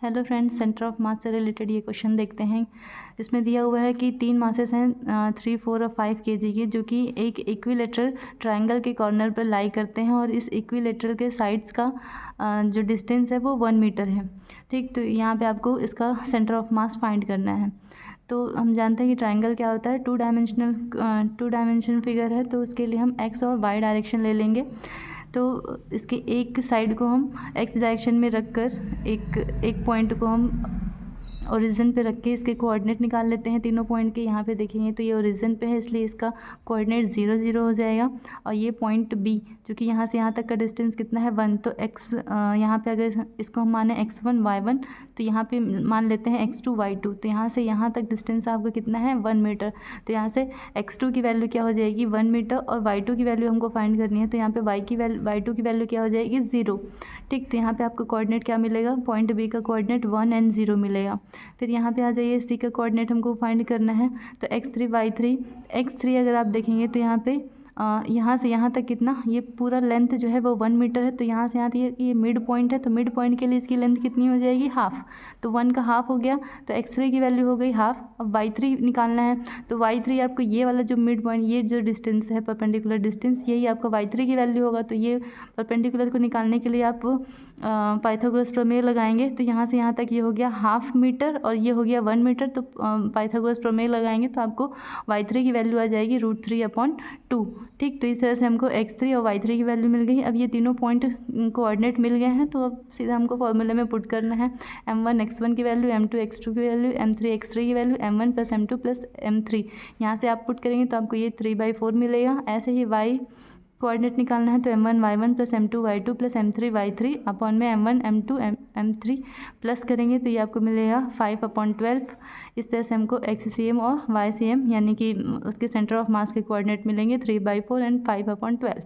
Hello friends, centre of mass से related ये question देखते हैं। इसमें दिया हुआ है कि 3 मासेस हैं 3, 4 और 5 केजी के, जो कि एक इक्विलेटरल ट्रायंगल के कॉर्नर पर लाई करते हैं और इस इक्विलेटरल के साइड्स का जो डिस्टेंस है वो 1 मीटर है। ठीक, तो यहाँ पे आपको इसका सेंटर ऑफ मास फाइंड करना है। तो हम जानते हैं कि ट्रायंगल क्या होता है, टू डायमेंशनल फिगर है, तो उसके लिए हम एक्स और वाई डायरेक्शन ले लेंगे। तो इसके एक साइड को हम एक्स डायरेक्शन में रख कर एक पॉइंट को हम ओरिजिन पे रख के इसके कोऑर्डिनेट निकाल लेते हैं तीनों पॉइंट के। यहाँ पे देखेंगे तो ये ओरिजिन पे है, इसलिए इसका कोऑर्डिनेट 0, 0 हो जाएगा। और ये पॉइंट बी, जो कि यहाँ से यहाँ तक का डिस्टेंस कितना है 1, तो एक्स यहाँ पे अगर इसको हम माने x1 y1, तो यहाँ पे मान लेते हैं x2 y2। तो यहाँ से यहाँ तक डिस्टेंस आपका कितना है 1 मीटर। तो यहाँ से x2 की वैल्यू क्या हो जाएगी 1 मीटर, और y2 की वैल्यू हमको फाइंड करनी है, तो यहाँ पे y2 की वैल्यू क्या हो जाएगी 0। ठीक, तो यहाँ पे आपको कोऑर्डिनेट क्या मिलेगा, पॉइंट बी का कोऑर्डिनेट 1 और 0 मिलेगा। फिर यहाँ पे आ जाइए, सी का कोऑर्डिनेट हमको फाइंड करना है, तो x3 y3 अगर आप देखेंगे तो यहाँ पे यहाँ से यहाँ तक कितना, ये पूरा लेंथ जो है वो 1 मीटर है। तो यहाँ से यहाँ तक ये मिड पॉइंट है, तो मिड पॉइंट के लिए इसकी लेंथ कितनी हो जाएगी हाफ, तो 1 का हाफ हो गया, तो x3 की वैल्यू हो गई हाफ। अब y3 निकालना है, तो y3 आपको ये वाला जो मिड पॉइंट, ये जो डिस्टेंस है परपेंडिकुलर डिस्टेंस, यही आपका y3 की वैल्यू होगा। तो ये परपेंडिकुलर को निकालने के लिए आप पाइथागोरस प्रमेय लगाएंगे। तो यहाँ से यहाँ तक ये हो गया हाफ मीटर और ये हो गया 1 मीटर, तो पाइथागोरस प्रमेय लगाएंगे तो आपको y3 की वैल्यू आ जाएगी √3/2। ठीक, तो इस तरह से हमको x3 और y3 की वैल्यू मिल गई। अब ये तीनों पॉइंट कोऑर्डिनेट मिल गए हैं, तो अब सीधा हमको फॉर्मूले में पुट करना है m1 x1 की वैल्यू, m2 x2 की वैल्यू, m3 x3 की वैल्यू, m1 + m2 + m3। यहाँ से आप पुट करेंगे तो आपको ये 3/4 मिलेगा। ऐसे ही y कोऑर्डिनेट निकालना है, तो m1 y1 + m2 y2 + m3 y3 upon में m1 m2 m3 प्लस करेंगे तो ये आपको मिलेगा 5/12। इस तरह से हमको XCM और YCM यानी कि उसके सेंटर ऑफ मास के कोऑर्डिनेट मिलेंगे 3/4 और 5/12।